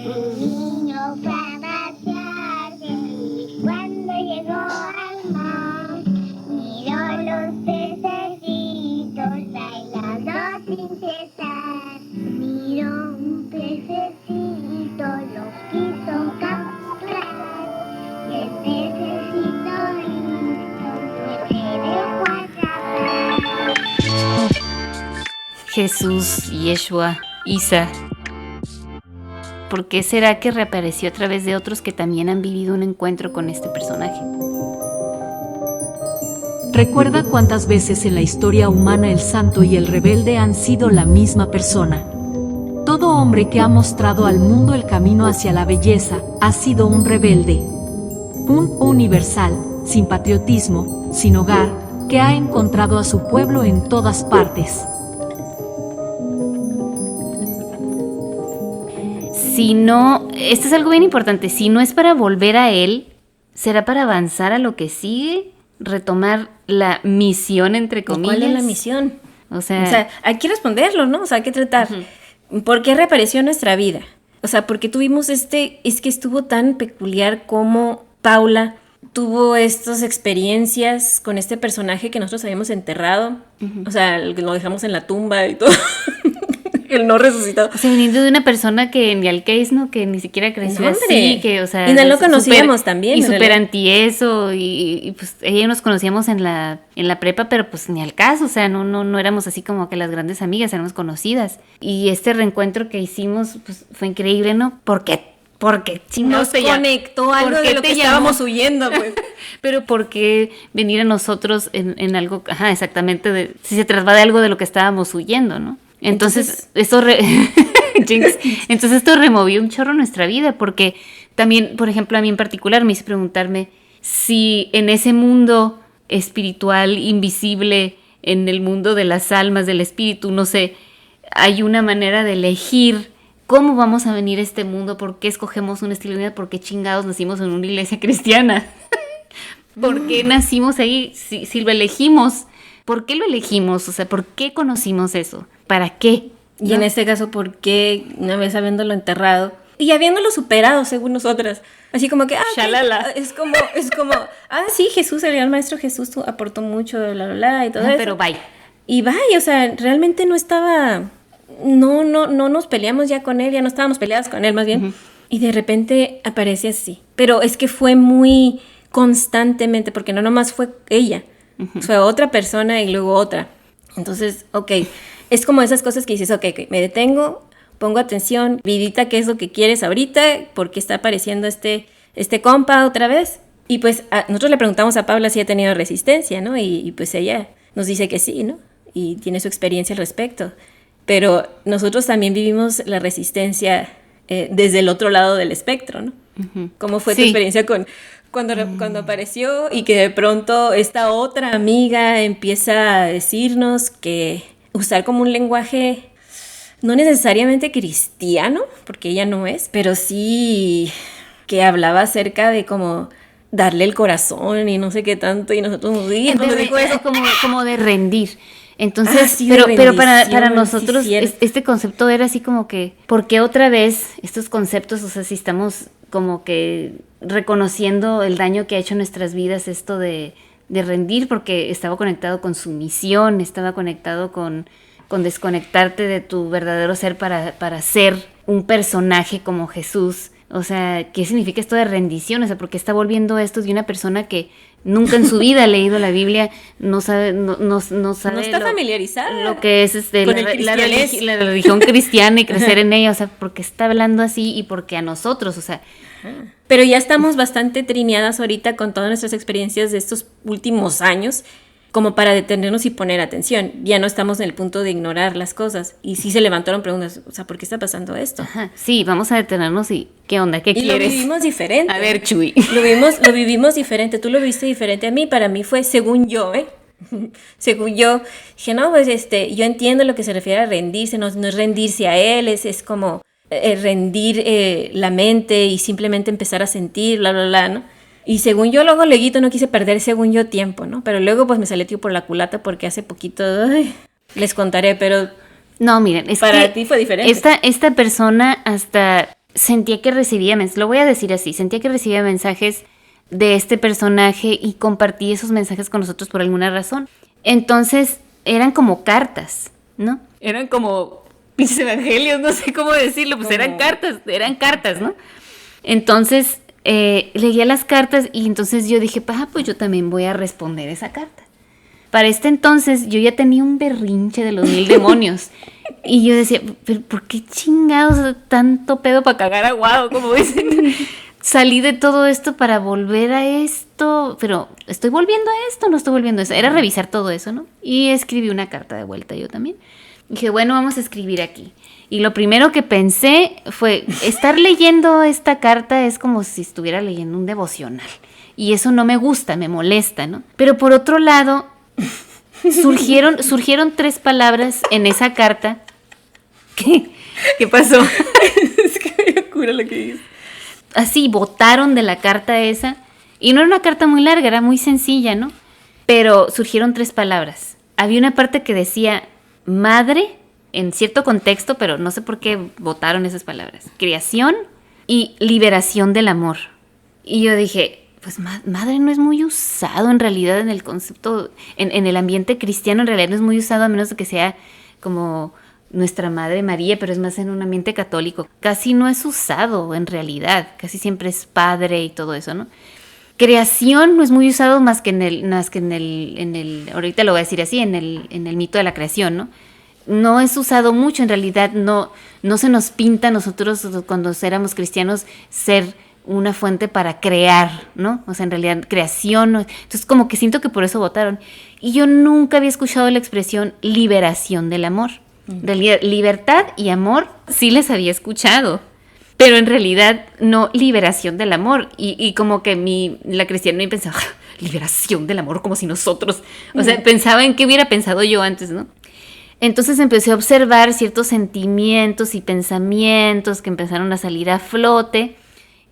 Un niño fue a vaciarse y cuando llegó al mar, miró los pececitos bailando sin cesar. Miró un pececito, lo quiso capturar, y el pececito listo se dejó atrapar. Jesús, Yeshua, Isa. ¿Por qué será que reapareció a través de otros que también han vivido un encuentro con este personaje? Recuerda cuántas veces en la historia humana el santo y el rebelde han sido la misma persona. Todo hombre que ha mostrado al mundo el camino hacia la belleza ha sido un rebelde. Un universal, sin patriotismo, sin hogar, que ha encontrado a su pueblo en todas partes. Si no, esto es algo bien importante, si no es para volver a él, será para avanzar a lo que sigue, retomar la misión, entre comillas. ¿Cuál es la misión? O sea, hay que responderlo, ¿no? O sea, hay que tratar. ¿Por qué reapareció en nuestra vida? O sea, porque tuvimos es que estuvo tan peculiar como Paula tuvo estas experiencias con este personaje que nosotros habíamos enterrado. O sea, lo dejamos en la tumba y todo. El no resucitado. O sea, viniendo de una persona que ni al case, ¿no? Que ni siquiera creció así, que, o sea... Y no lo conocíamos también. Y súper anti eso, y pues ella y yo nos conocíamos en la prepa, pero pues ni al caso, o sea, no éramos así como que las grandes amigas, éramos conocidas. Y este reencuentro que hicimos, pues fue increíble, ¿no? Porque nos conectó algo de lo que estábamos huyendo, pues. Pero ¿por qué venir a nosotros en algo, exactamente, si se trata de algo de lo que estábamos huyendo, ¿no? Entonces esto removió un chorro nuestra vida, porque también, por ejemplo, a mí en particular me hizo preguntarme si en ese mundo espiritual, invisible, en el mundo de las almas, del espíritu, no sé, hay una manera de elegir cómo vamos a venir a este mundo, por qué escogemos un estilo de vida, por qué chingados nacimos en una iglesia cristiana, por qué nacimos ahí, si lo elegimos. ¿Por qué lo elegimos? O sea, ¿por qué conocimos eso? ¿Para qué? ¿No? Y en este caso, ¿por qué una vez habiéndolo enterrado y habiéndolo superado según nosotras? Así como que, es como, sí, Jesús, el gran maestro Jesús aportó mucho, bla, bla, bla, y todo eso. Pero bye. Y bye, o sea, realmente no estaba, no nos peleamos ya con él, ya no estábamos peleadas con él más bien. Uh-huh. Y de repente aparece así. Pero es que fue muy constantemente, porque no nomás fue ella. Uh-huh. Fue otra persona y luego otra. Entonces, es como esas cosas que dices, me detengo, pongo atención, vidita, ¿qué es lo que quieres ahorita? ¿Por qué está apareciendo este compa otra vez? Y pues nosotros le preguntamos a Paula si ha tenido resistencia, ¿no? Y pues ella nos dice que sí, ¿no? Y tiene su experiencia al respecto. Pero nosotros también vivimos la resistencia desde el otro lado del espectro, ¿no? Uh-huh. ¿Cómo fue tu experiencia cuando apareció y que de pronto esta otra amiga empieza a decirnos que usar como un lenguaje no necesariamente cristiano, porque ella no es, pero sí que hablaba acerca de como darle el corazón y no sé qué tanto, y nosotros nos dijo eso como de rendir. Entonces, pero para nosotros este concepto era así como que, ¿por qué otra vez estos conceptos? O sea, si estamos como que reconociendo el daño que ha hecho en nuestras vidas esto de rendir, porque estaba conectado con su misión, estaba conectado con desconectarte de tu verdadero ser para ser un personaje como Jesús. O sea, ¿qué significa esto de rendición? O sea, ¿por qué está volviendo esto de una persona que nunca en su vida ha leído la Biblia, no sabe no está familiarizada lo que es la religión cristiana y crecer en ella? O sea, ¿por qué está hablando así y por qué a nosotros? O sea, pero ya estamos bastante trineadas ahorita con todas nuestras experiencias de estos últimos años como para detenernos y poner atención. Ya no estamos en el punto de ignorar las cosas. Y sí se levantaron preguntas, o sea, ¿por qué está pasando esto? Ajá, sí, vamos a detenernos y ¿qué onda? ¿Qué quieres? Y lo vivimos diferente. A ver, Chuy. Lo vivimos diferente. Tú lo viste diferente a mí. Para mí fue, según yo, según yo, dije, no, pues yo entiendo lo que se refiere a rendirse. No es rendirse a él, es como rendir la mente y simplemente empezar a sentir, bla, bla, bla, ¿no? Y según yo, luego no quise perder, según yo, tiempo, ¿no? Pero luego pues me salió tío por la culata porque hace poquito, les contaré, pero No, miren, es Para que ti fue diferente. Esta persona hasta sentía que recibía mensajes, lo voy a decir así, sentía que recibía mensajes de este personaje y compartía esos mensajes con nosotros por alguna razón. Entonces, eran como cartas, ¿no? Eran como pinches evangelios, no sé cómo decirlo, pues eran cartas, ¿no? Entonces, leía las cartas y entonces yo dije, pues yo también voy a responder esa carta. Para este entonces yo ya tenía un berrinche de los 1000 demonios. Y yo decía, ¿pero por qué chingados tanto pedo para cagar aguado? Como dicen. Salí de todo esto para volver a esto. Pero, ¿estoy volviendo a esto o no estoy volviendo a eso? Era revisar todo eso, ¿no? Y escribí una carta de vuelta yo también. Dije, bueno, vamos a escribir aquí. Y lo primero que pensé fue, estar leyendo esta carta es como si estuviera leyendo un devocional. Y eso no me gusta, me molesta, ¿no? Pero por otro lado, surgieron 3 palabras en esa carta. ¿Qué pasó? Es que me locura lo que dices. Así, botaron de la carta esa. Y no era una carta muy larga, era muy sencilla, ¿no? Pero surgieron 3 palabras. Había una parte que decía madre, en cierto contexto, pero no sé por qué botaron esas palabras. Creación y liberación del amor. Y yo dije, pues madre no es muy usado en realidad en el concepto, en el ambiente cristiano en realidad no es muy usado, a menos de que sea como nuestra Madre María, pero es más en un ambiente católico. Casi no es usado en realidad, casi siempre es padre y todo eso, ¿no? Creación no es muy usado más que en el ahorita lo voy a decir así, en el mito de la creación, ¿no? No es usado mucho, en realidad no se nos pinta a nosotros cuando éramos cristianos ser una fuente para crear, ¿no? O sea, en realidad creación, entonces como que siento que por eso votaron. Y yo nunca había escuchado la expresión liberación del amor. En realidad, libertad y amor sí les había escuchado, pero en realidad no liberación del amor. Y como que la cristiana pensaba, liberación del amor, como si nosotros, o sea, pensaba en qué hubiera pensado yo antes, ¿no? Entonces empecé a observar ciertos sentimientos y pensamientos que empezaron a salir a flote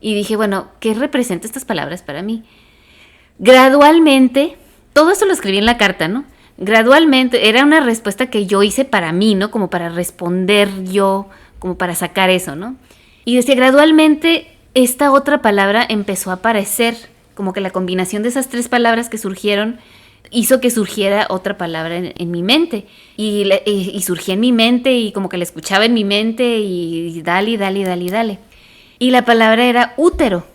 y dije, bueno, ¿qué representan estas palabras para mí? Gradualmente, todo esto lo escribí en la carta, ¿no? Gradualmente, era una respuesta que yo hice para mí, ¿no? Como para responder yo, como para sacar eso, ¿no? Y decía, gradualmente, esta otra palabra empezó a aparecer, como que la combinación de esas 3 palabras que surgieron hizo que surgiera otra palabra en mi mente. Y surgía en mi mente y como que la escuchaba en mi mente y dale. Y la palabra era útero,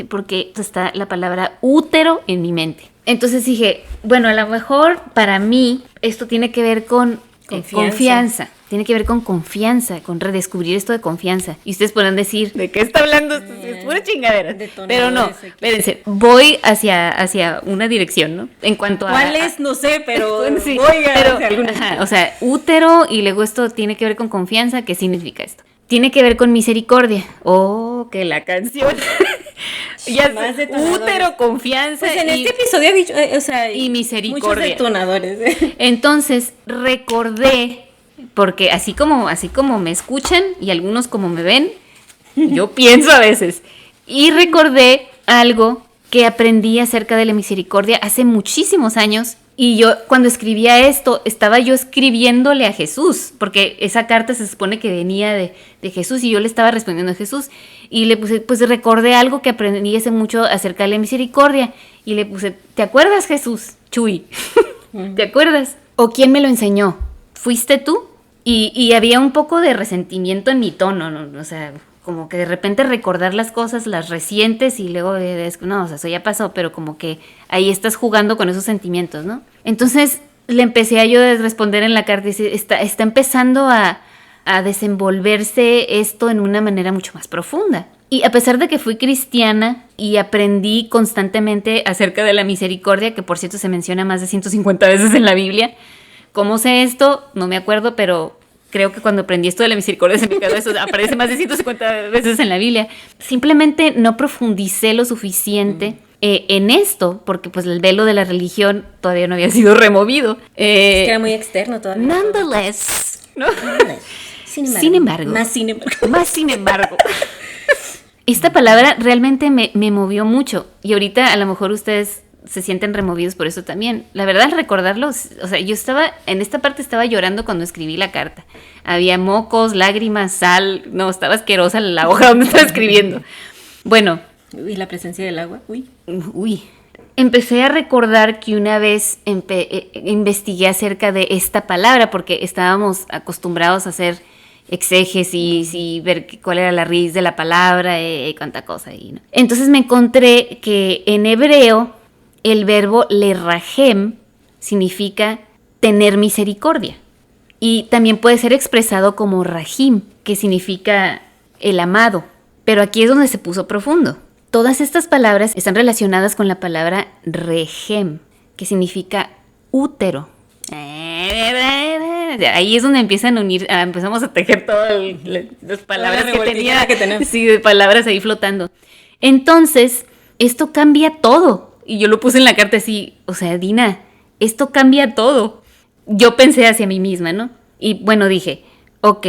porque está la palabra útero en mi mente. Entonces dije, bueno, a lo mejor para mí esto tiene que ver con confianza. Tiene que ver con confianza, con redescubrir esto de confianza. Y ustedes podrán decir, ¿de qué está hablando? Es pura chingadera. Pero no, espérense, voy hacia una dirección, ¿no? En cuanto a... ¿Cuál es? No sé, pero sí, voy hacia alguna. Ajá, o sea, útero y luego esto tiene que ver con confianza. ¿Qué significa esto? Tiene que ver con misericordia. Oh, que la canción... Ya más útero, confianza. Pues en este episodio ha dicho, y misericordia. Muchos detonadores. Entonces recordé, porque así como me escuchan y algunos como me ven, yo pienso a veces. Y recordé algo que aprendí acerca de la misericordia hace muchísimos años. Y yo cuando escribía esto, estaba yo escribiéndole a Jesús, porque esa carta se supone que venía de Jesús y yo le estaba respondiendo a Jesús. Y le puse, pues recordé algo que aprendí hace mucho acerca de la misericordia. Y le puse, ¿te acuerdas, Jesús? Chuy, ¿te acuerdas? ¿O quién me lo enseñó? ¿Fuiste tú? Y había un poco de resentimiento en mi tono, ¿no? O sea, como que de repente recordar las cosas, las recientes y luego, no, o sea, eso ya pasó, pero como que ahí estás jugando con esos sentimientos, ¿no? Entonces le empecé a yo a responder en la carta y dice, está empezando a desenvolverse esto en una manera mucho más profunda. Y a pesar de que fui cristiana y aprendí constantemente acerca de la misericordia, que por cierto se menciona más de 150 veces en la Biblia, ¿cómo sé esto? No me acuerdo, pero creo que cuando aprendí esto de la misericordia se me quedó eso, aparece más de 150 veces en la Biblia. Simplemente no profundicé lo suficiente en esto, porque pues el velo de la religión todavía no había sido removido. Es que era muy externo todavía. Nonetheless, ¿no? Sin embargo. Más sin embargo. Esta palabra realmente me movió mucho. Y ahorita a lo mejor ustedes se sienten removidos por eso también. La verdad, al recordarlo, o sea, yo en esta parte estaba llorando cuando escribí la carta. Había mocos, lágrimas, sal, no, estaba asquerosa la hoja donde estaba escribiendo. Bueno. ¿Y la presencia del agua? Uy. Empecé a recordar que una vez investigué acerca de esta palabra, porque estábamos acostumbrados a hacer exégesis y ver cuál era la raíz de la palabra y cuánta cosa. ¿No? Entonces me encontré que en hebreo el verbo lerrahem significa tener misericordia. Y también puede ser expresado como rahim, que significa el amado. Pero aquí es donde se puso profundo. Todas estas palabras están relacionadas con la palabra rehem, que significa útero. Ahí es donde empiezan a unir, empezamos a tejer todas las palabras que tenía. Sí, de palabras ahí flotando. Entonces, esto cambia todo. Y yo lo puse en la carta así, o sea, Dina, esto cambia todo. Yo pensé hacia mí misma, ¿no? Y bueno, dije, ok,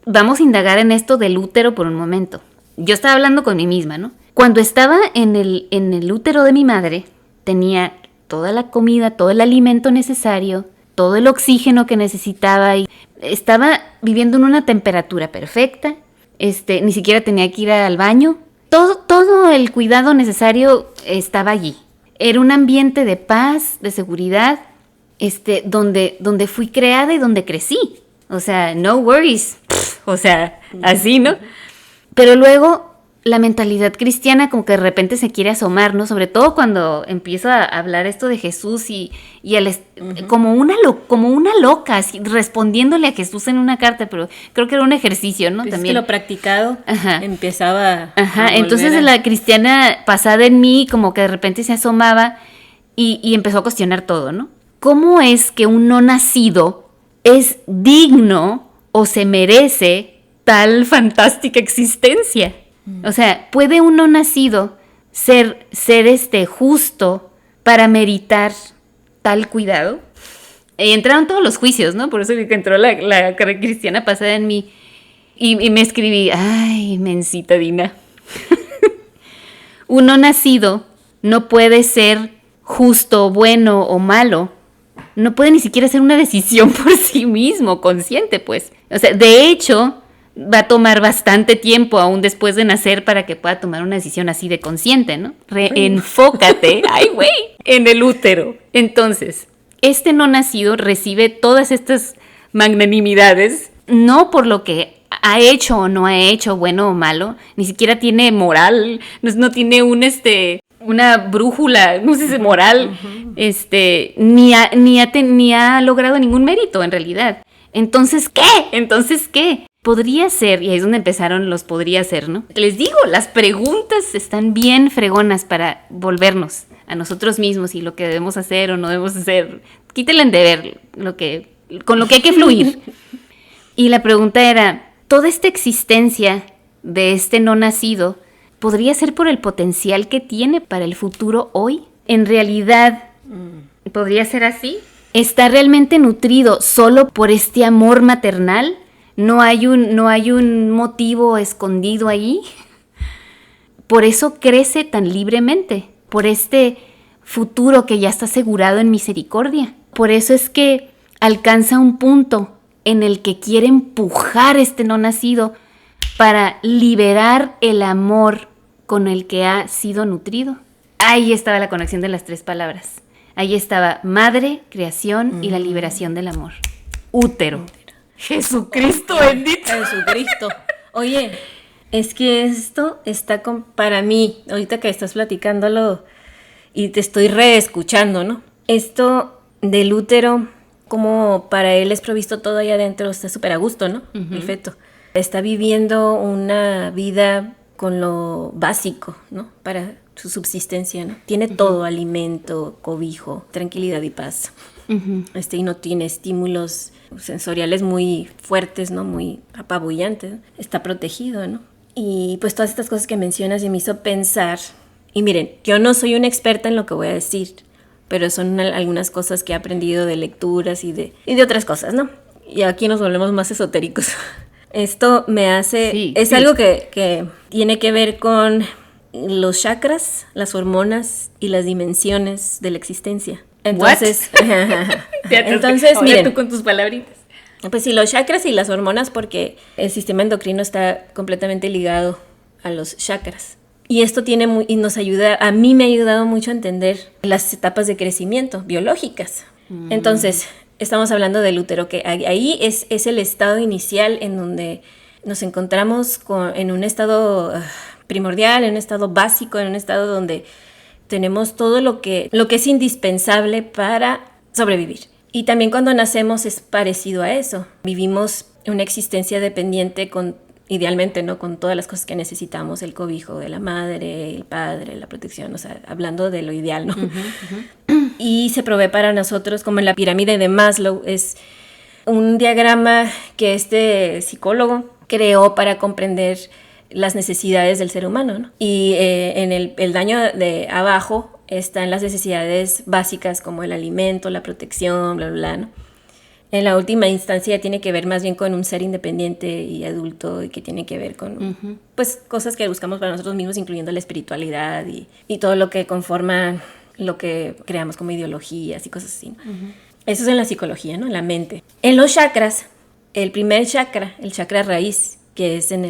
vamos a indagar en esto del útero por un momento. Yo estaba hablando con mí misma, ¿no? Cuando estaba en el útero de mi madre, tenía toda la comida, todo el alimento necesario, todo el oxígeno que necesitaba y estaba viviendo en una temperatura perfecta, ni siquiera tenía que ir al baño. Todo el cuidado necesario estaba allí. Era un ambiente de paz, de seguridad, donde fui creada y donde crecí. O sea, no worries. O sea, así, ¿no? Pero luego la mentalidad cristiana como que de repente se quiere asomar, ¿no? Sobre todo cuando empiezo a hablar esto de Jesús y como una loca, así, respondiéndole a Jesús en una carta, pero creo que era un ejercicio, ¿no? Pues también. Es que lo practicado empezaba entonces la cristiana pasada en mí como que de repente se asomaba y empezó a cuestionar todo, ¿no? ¿Cómo es que un no nacido es digno o se merece tal fantástica existencia? O sea, ¿puede un no nacido ser justo para meritar tal cuidado? Y entraron todos los juicios, ¿no? Por eso entró la cristiana pasada en mí. Y me escribí, ay, mensita Dina. Un no nacido no puede ser justo, bueno o malo. No puede ni siquiera hacer una decisión por sí mismo, consciente, pues. O sea, de hecho, va a tomar bastante tiempo aún después de nacer para que pueda tomar una decisión así de consciente, ¿no? Enfócate, ay, güey, en el útero. Entonces, este no nacido recibe todas estas magnanimidades, no por lo que ha hecho o no ha hecho, bueno o malo, ni siquiera tiene moral, no tiene una brújula, no sé si es moral, ni ha logrado ningún mérito en realidad. Entonces, ¿qué? Podría ser, y ahí es donde empezaron los podría ser, ¿no? Les digo, las preguntas están bien fregonas para volvernos a nosotros mismos y lo que debemos hacer o no debemos hacer. Quítenle de ver con lo que hay que fluir. Y la pregunta era, ¿toda esta existencia de este no nacido podría ser por el potencial que tiene para el futuro hoy? ¿En realidad podría ser así? ¿Está realmente nutrido solo por este amor maternal? ¿No hay un motivo escondido ahí? Por eso crece tan libremente, por este futuro que ya está asegurado en misericordia. Por eso es que alcanza un punto en el que quiere empujar este no nacido para liberar el amor con el que ha sido nutrido. Ahí estaba la conexión de las tres palabras. Ahí estaba madre, creación y la liberación del amor. Útero. Jesucristo bendito. Jesucristo. Oye, es que esto está para mí, ahorita que estás platicándolo y te estoy reescuchando, ¿no? Esto del útero, como para él es provisto todo allá adentro, está súper a gusto, ¿no? El feto. Está viviendo una vida con lo básico, ¿no? Para su subsistencia, ¿no? Tiene todo, alimento, cobijo, tranquilidad y paz. Y no tiene estímulos sensoriales muy fuertes, ¿no? Muy apabullantes. Está protegido, ¿no? Y pues todas estas cosas que mencionas me hizo pensar, y miren, yo no soy una experta en lo que voy a decir, pero son algunas cosas que he aprendido de lecturas y de otras cosas, ¿no? Y aquí nos volvemos más esotéricos. Esto me hace... es algo que tiene que ver con los chakras, las hormonas y las dimensiones de la existencia. Entonces, entonces ahora miren, tú con tus palabritas. Pues sí, los chakras y las hormonas, porque el sistema endocrino está completamente ligado a los chakras. Y esto y nos ayuda, a mí me ha ayudado mucho a entender las etapas de crecimiento biológicas. Entonces, estamos hablando del útero, que ahí es el estado inicial en donde nos encontramos en un estado primordial, en un estado básico, en un estado donde tenemos todo lo que es indispensable para sobrevivir. Y también cuando nacemos es parecido a eso. Vivimos una existencia dependiente idealmente, ¿no? Con todas las cosas que necesitamos, el cobijo de la madre, el padre, la protección, o sea, hablando de lo ideal, ¿no? Y se provee para nosotros, como en la pirámide de Maslow, es un diagrama que este psicólogo creó para comprender las necesidades del ser humano, ¿no? Y en el daño de abajo están las necesidades básicas como el alimento, la protección, bla, bla, bla, ¿no? En la última instancia tiene que ver más bien con un ser independiente y adulto y que tiene que ver con pues cosas que buscamos para nosotros mismos, incluyendo la espiritualidad y todo lo que conforma lo que creamos como ideologías y cosas así, ¿no? Eso es en la psicología, ¿no? En la mente. En los chakras, el primer chakra, el chakra raíz, que es en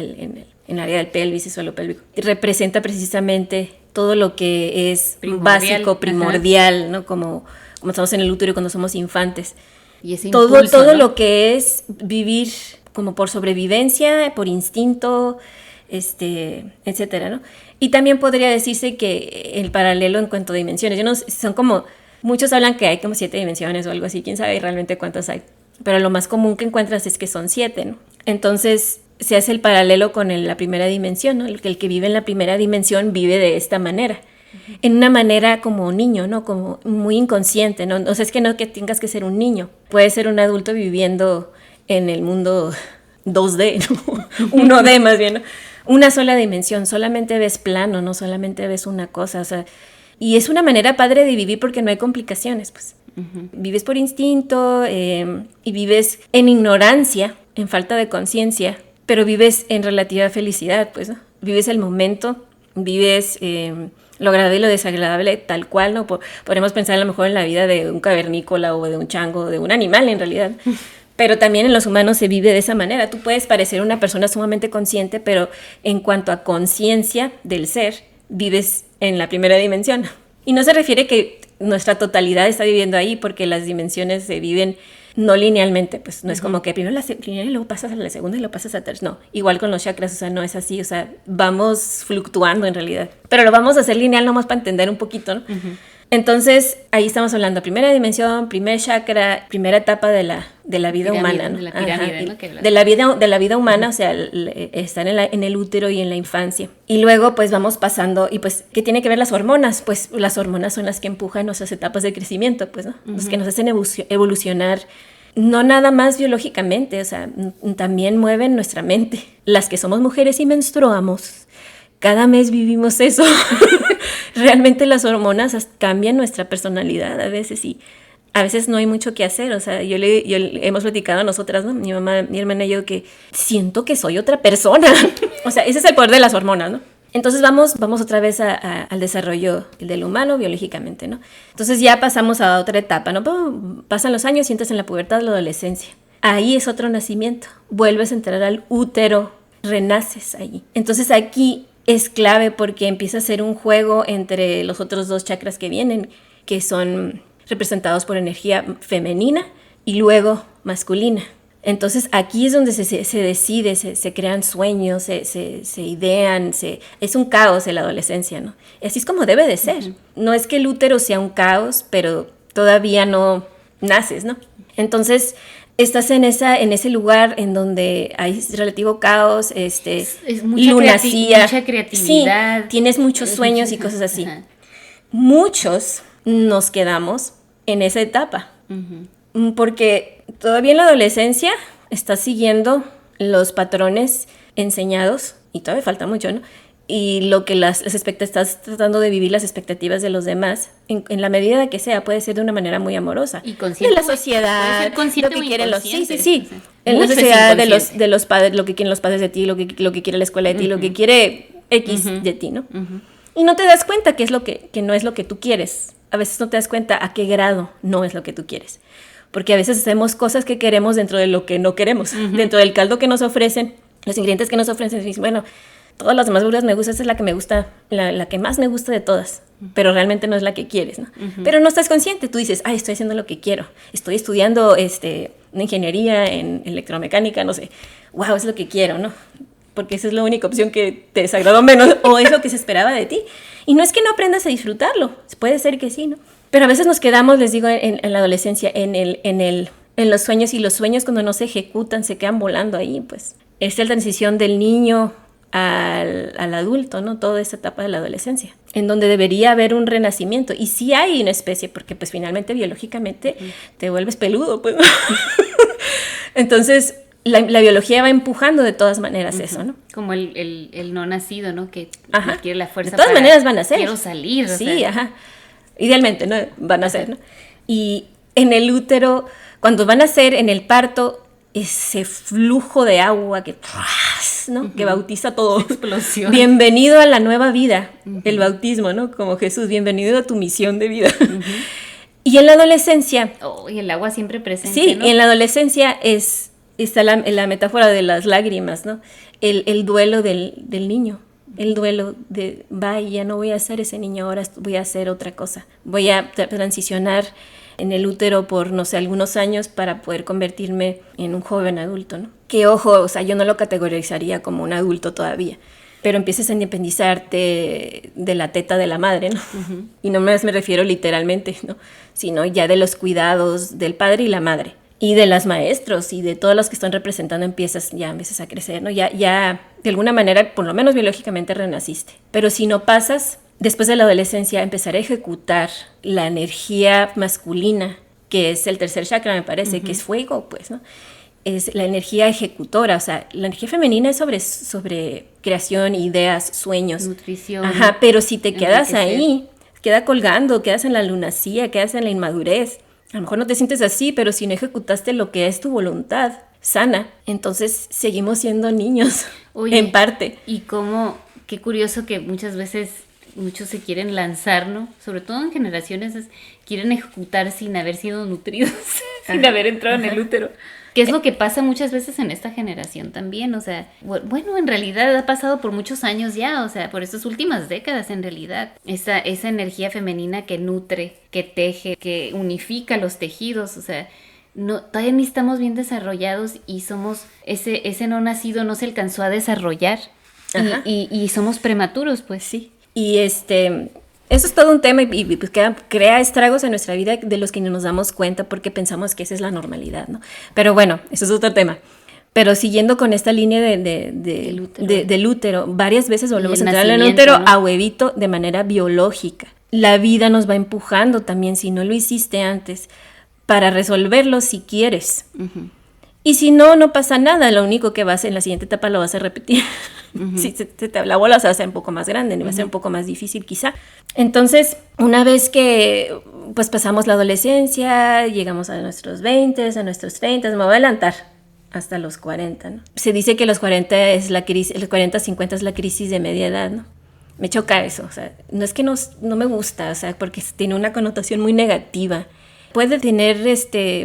el área del pelvis y suelo pélvico, representa precisamente todo lo que es básico, primordial, ¿no? Como estamos en el útero y cuando somos infantes. Y ese impulso, todo ¿no? lo que es vivir como por sobrevivencia, por instinto, etcétera, ¿no? Y también podría decirse que el paralelo en cuanto a dimensiones, son como, muchos hablan que hay como 7 dimensiones o algo así, quién sabe realmente cuántas hay, pero lo más común que encuentras es que son 7, ¿no? Entonces se hace el paralelo con la primera dimensión, ¿no? El que vive en la primera dimensión vive de esta manera, en una manera como niño, ¿no? Como muy inconsciente, ¿no? O sea, es que no que tengas que ser un niño, puedes ser un adulto viviendo en el mundo 2D, ¿no? 1D más bien, ¿no? Una sola dimensión, solamente ves plano, no solamente ves una cosa, o sea, y es una manera padre de vivir porque no hay complicaciones, pues. Vives por instinto y vives en ignorancia, en falta de conciencia, pero vives en relativa felicidad, pues, ¿no? Vives el momento, vives lo agradable y lo desagradable tal cual, ¿no? Podemos pensar a lo mejor en la vida de un cavernícola o de un chango, de un animal en realidad, pero también en los humanos se vive de esa manera. Tú puedes parecer una persona sumamente consciente, pero en cuanto a conciencia del ser, vives en la primera dimensión. Y no se refiere que nuestra totalidad está viviendo ahí, porque las dimensiones se viven no linealmente, pues no es como que primero y luego pasas a la segunda y luego pasas a la tercera, no, igual con los chakras, o sea, no es así, o sea, vamos fluctuando en realidad, pero lo vamos a hacer lineal nomás para entender un poquito, ¿no? Entonces, ahí estamos hablando, primera dimensión, primer chakra, primera etapa de la vida humana, ¿no? De la pirámide, ¿no? De la vida humana, o sea, están en el útero y en la infancia. Y luego, pues, vamos pasando, y pues, ¿qué tiene que ver las hormonas? Pues, las hormonas son las que empujan nuestras etapas de crecimiento, pues, ¿no? Los que nos hacen evolucionar, no nada más biológicamente, o sea, también mueven nuestra mente. Las que somos mujeres y menstruamos, cada mes vivimos eso. Realmente las hormonas cambian nuestra personalidad a veces y a veces no hay mucho que hacer. O sea, hemos platicado a nosotras, ¿no? Mi mamá, mi hermana y yo, que siento que soy otra persona. O sea, ese es el poder de las hormonas, ¿no? Entonces vamos otra vez al desarrollo del humano biológicamente, ¿no? Entonces ya pasamos a otra etapa, ¿no? Pasan los años y entras en la pubertad, la adolescencia. Ahí es otro nacimiento. Vuelves a entrar al útero, renaces allí. Entonces aquí es clave porque empieza a ser un juego entre los otros 2 chakras que vienen, que son representados por energía femenina y luego masculina. Entonces aquí es donde se decide, se crean sueños, se idean, es un caos en la adolescencia, ¿no? Y así es como debe de ser. No es que el útero sea un caos, pero todavía no naces, ¿no? Entonces estás en ese lugar en donde hay relativo caos, es mucha lunacía, mucha creatividad. Sí, tienes muchos sueños y cosas así. Ajá. Muchos nos quedamos en esa etapa, porque todavía en la adolescencia estás siguiendo los patrones enseñados, y todavía falta mucho, ¿no? Y lo que estás tratando de vivir las expectativas de los demás, en la medida que sea, puede ser de una manera muy amorosa. Y consciente. De la sociedad, puede ser consciente lo que o quieren los... inconsciente. Sí. O sea, En la mucho es sociedad inconsciente. de los padres, lo que quieren los padres de ti, lo que quiere la escuela de ti, lo que quiere X de ti, ¿no? Y no te das cuenta que no es lo que tú quieres. A veces no te das cuenta a qué grado no es lo que tú quieres. Porque a veces hacemos cosas que queremos dentro de lo que no queremos. Dentro del caldo que nos ofrecen, los ingredientes que nos ofrecen, dicen, bueno, todas las demás verduras me gustan, esta es la que me gusta, la que más me gusta de todas. Pero realmente no es la que quieres, ¿no? Pero no estás consciente. Tú dices, estoy haciendo lo que quiero. Estoy estudiando una ingeniería en electromecánica, no sé. Wow, es lo que quiero, ¿no? Porque esa es la única opción que te desagradó menos o es lo que se esperaba de ti. Y no es que no aprendas a disfrutarlo, puede ser que sí, ¿no? Pero a veces nos quedamos, les digo, en la adolescencia, en los sueños, y los sueños cuando no se ejecutan se quedan volando ahí, pues. Es la transición del niño al adulto, ¿no? Toda esa etapa de la adolescencia, en donde debería haber un renacimiento. Y sí hay una especie, porque pues finalmente biológicamente te vuelves peludo, pues. Entonces, la biología va empujando de todas maneras eso, ¿no? Como el no nacido, ¿no? Que quiere la fuerza. De todas maneras van a ser. Quiero salir. Sí, idealmente, ¿no? Van a ser, ¿no? Y en el útero, cuando van a ser en el parto, ese flujo de agua que, ¿no? Que bautiza todo. Explosión. Bienvenido a la nueva vida, el bautismo, ¿no? Como Jesús, bienvenido a tu misión de vida. Y en la adolescencia... y el agua siempre presente, Sí, ¿no? en la adolescencia está la metáfora de las lágrimas, ¿no? El duelo del niño. El duelo de, ya no voy a ser ese niño, ahora voy a hacer otra cosa. Voy a transicionar en el útero por, no sé, algunos años para poder convertirme en un joven adulto, ¿no? Que ojo, o sea, yo no lo categorizaría como un adulto todavía, pero empiezas a independizarte de la teta de la madre, ¿no? Y no me refiero literalmente, ¿no? Sino ya de los cuidados del padre y la madre. Y de los maestros y de todos los que están representando empiezas a crecer, ¿no? Ya de alguna manera, por lo menos biológicamente, renaciste. Pero si no pasas, después de la adolescencia, empezar a ejecutar la energía masculina, que es el tercer chakra, me parece, que es fuego, pues, ¿no? Es la energía ejecutora, o sea, la energía femenina es sobre creación, ideas, sueños. Nutrición. Pero si te quedas ahí, queda colgando, quedas en la lunacía, quedas en la inmadurez. A lo mejor no te sientes así, pero si no ejecutaste lo que es tu voluntad sana, entonces seguimos siendo niños. Oye, en parte. Y qué curioso que muchas veces muchos se quieren lanzar, ¿no? Sobre todo en generaciones quieren ejecutar sin haber sido nutridos, sin haber entrado en el útero. Que es lo que pasa muchas veces en esta generación también, o sea, bueno, en realidad ha pasado por muchos años ya, o sea, por estas últimas décadas en realidad. Esa energía femenina que nutre, que teje, que unifica los tejidos, o sea, todavía ni estamos bien desarrollados y somos, ese no nacido no se alcanzó a desarrollar y somos prematuros, pues sí. Y eso es todo un tema y pues crea estragos en nuestra vida de los que no nos damos cuenta porque pensamos que esa es la normalidad, ¿no? Pero bueno, eso es otro tema. Pero siguiendo con esta línea del útero, varias veces volvemos a entrar en el útero, ¿no? A huevito de manera biológica. La vida nos va empujando también, si no lo hiciste antes, para resolverlo si quieres. Y si no, no pasa nada. Lo único que vas en la siguiente etapa lo vas a repetir. Si la bola se va a hacer un poco más grande, va a ser un poco más difícil quizá. Entonces, una vez que pues pasamos la adolescencia, llegamos a nuestros 20, a nuestros 30, me voy a adelantar hasta los 40, ¿no? Se dice que los 40 es la crisis, los 40, 50 es la crisis de media edad, ¿no? Me choca eso, o sea, no es que no me gusta, o sea, porque tiene una connotación muy negativa. Puede tener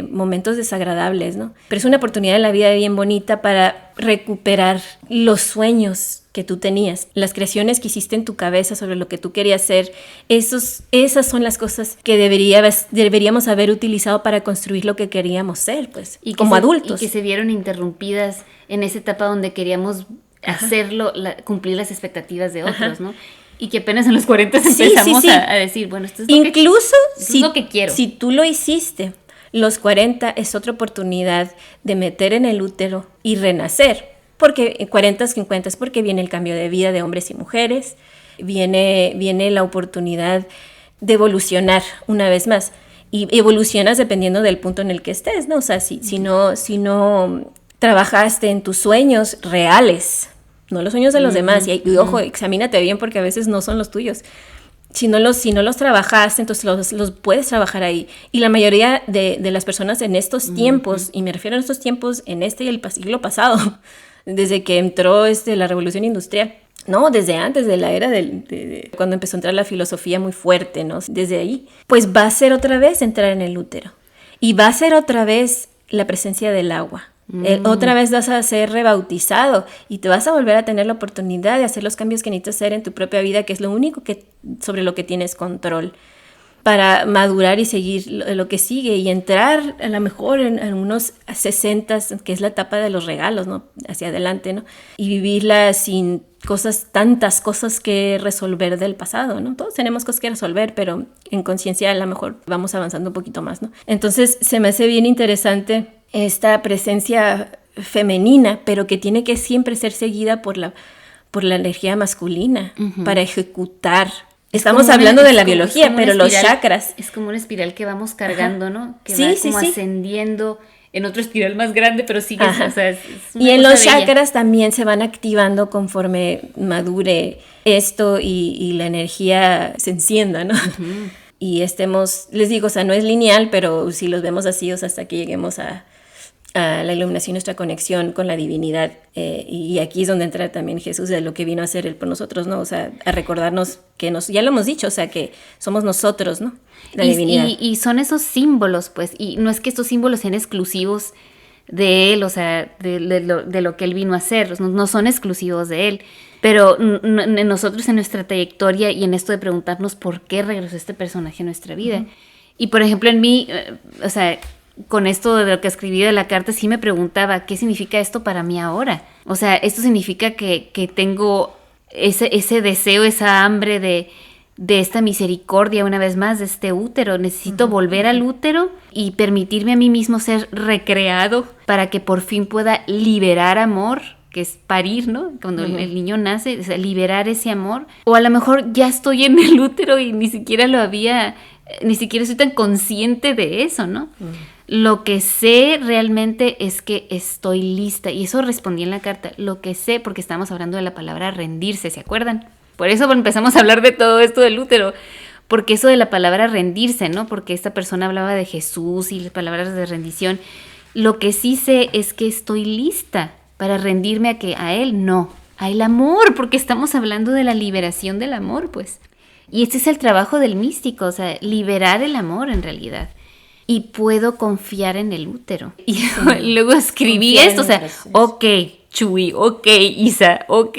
momentos desagradables, ¿no? Pero es una oportunidad en la vida bien bonita para recuperar los sueños que tú tenías, las creaciones que hiciste en tu cabeza sobre lo que tú querías ser. Esas son las cosas que deberíamos haber utilizado para construir lo que queríamos ser, pues, y como adultos. Y que se vieron interrumpidas en esa etapa donde queríamos hacerlo, cumplir las expectativas de otros, ¿no? Y que apenas en los 40 empezamos a decir, bueno, esto es lo que quiero. Si tú lo hiciste, los 40 es otra oportunidad de meter en el útero y renacer. Porque 40, 50 es porque viene el cambio de vida de hombres y mujeres, viene la oportunidad de evolucionar una vez más. Y evolucionas dependiendo del punto en el que estés, ¿no? O sea, si no trabajaste en tus sueños reales, no los sueños de los demás, y ojo, examínate bien porque a veces no son los tuyos. Si no los trabajaste, entonces los puedes trabajar ahí. Y la mayoría de las personas en estos tiempos, y me refiero a estos tiempos en y el siglo pasado, desde que entró la revolución industrial, No, desde antes de la era cuando empezó a entrar la filosofía muy fuerte, ¿no? Desde ahí. Pues va a ser otra vez entrar en el útero. Y va a ser otra vez la presencia del agua. Otra vez vas a ser rebautizado y te vas a volver a tener la oportunidad de hacer los cambios que necesitas hacer en tu propia vida, que es lo único sobre lo que tienes control, para madurar y seguir lo que sigue y entrar a lo mejor en unos 60, que es la etapa de los regalos, ¿no? Hacia adelante, ¿no? Y vivirla sin tantas cosas que resolver del pasado, ¿no? Todos tenemos cosas que resolver, pero en conciencia a lo mejor vamos avanzando un poquito más, ¿no? Entonces se me hace bien interesante esta presencia femenina, pero que tiene que siempre ser seguida por la energía masculina, para ejecutar. Estamos hablando de la biología, pero los chakras. Es como una espiral que vamos cargando, ¿no? Que va como ascendiendo en otra espiral más grande, pero sigue. O sea, es una y en cosa los bella. chakras también se van activando conforme madure esto y la energía se encienda, ¿no? Uh-huh. Y les digo, o sea, no es lineal, pero si los vemos así, o sea, hasta que lleguemos a la iluminación, nuestra conexión con la divinidad. Y aquí es donde entra también Jesús, de lo que vino a hacer Él por nosotros, ¿no? O sea, a recordarnos ya lo hemos dicho, o sea, que somos nosotros, ¿no? La divinidad. Y son esos símbolos, pues, y no es que estos símbolos sean exclusivos de Él, o sea, de lo que Él vino a hacer, no son exclusivos de Él, pero nosotros en nuestra trayectoria y en esto de preguntarnos por qué regresó este personaje a nuestra vida. Uh-huh. Y, por ejemplo, en mí, o sea, con esto de lo que escribí de la carta, sí me preguntaba, ¿qué significa esto para mí ahora? O sea, esto significa que tengo ese deseo, esa hambre de esta misericordia, una vez más, de este útero. Necesito volver al útero y permitirme a mí mismo ser recreado para que por fin pueda liberar amor, que es parir, ¿no? Cuando el niño nace, o sea, liberar ese amor. O a lo mejor ya estoy en el útero y ni siquiera estoy tan consciente de eso, ¿no? Lo que sé realmente es que estoy lista, y eso respondí en la carta, lo que sé, porque estamos hablando de la palabra rendirse, ¿se acuerdan? Por eso empezamos a hablar de todo esto del útero, porque eso de la palabra rendirse, ¿no? Porque esta persona hablaba de Jesús y las palabras de rendición. Lo que sí sé es que estoy lista para rendirme a Él, no, al amor, porque estamos hablando de la liberación del amor, pues. Y este es el trabajo del místico, o sea, liberar el amor en realidad. Y puedo confiar en el útero. Y luego escribí esto, o sea, ok, Chuy, ok, Isa, ok,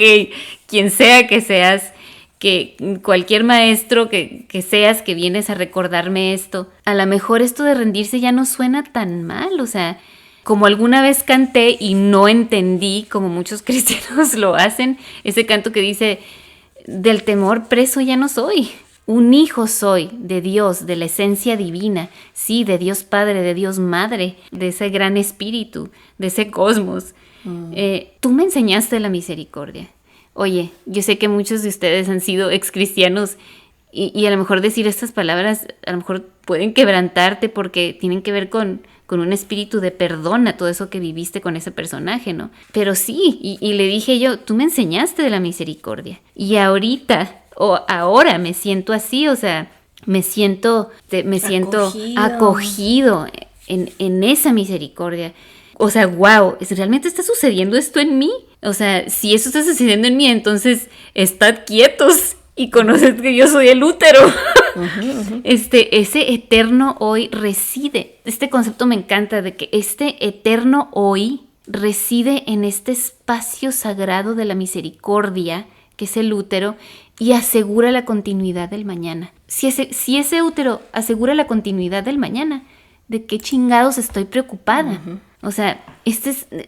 quien sea que seas, que cualquier maestro que seas, que vienes a recordarme esto, a lo mejor esto de rendirse ya no suena tan mal, o sea, como alguna vez canté y no entendí, como muchos cristianos lo hacen, ese canto que dice, del temor preso ya no soy. Un hijo soy de Dios, de la esencia divina, sí, de Dios Padre, de Dios Madre, de ese gran espíritu, de ese cosmos. Tú me enseñaste la misericordia. Oye, yo sé que muchos de ustedes han sido excristianos y a lo mejor decir estas palabras a lo mejor pueden quebrantarte porque tienen que ver con un espíritu de perdón a todo eso que viviste con ese personaje, ¿no? Pero sí, y le dije yo, tú me enseñaste de la misericordia. Y ahora me siento así, o sea, me siento acogido en esa misericordia. O sea, wow, ¿realmente está sucediendo esto en mí? O sea, si eso está sucediendo en mí, entonces estad quietos y conoced que yo soy el útero. Uh-huh. Ese eterno hoy reside. Este concepto me encanta, de que este eterno hoy reside en este espacio sagrado de la misericordia, que es el útero, y asegura la continuidad del mañana. Si ese útero asegura la continuidad del mañana, ¿de qué chingados estoy preocupada? Uh-huh. O sea,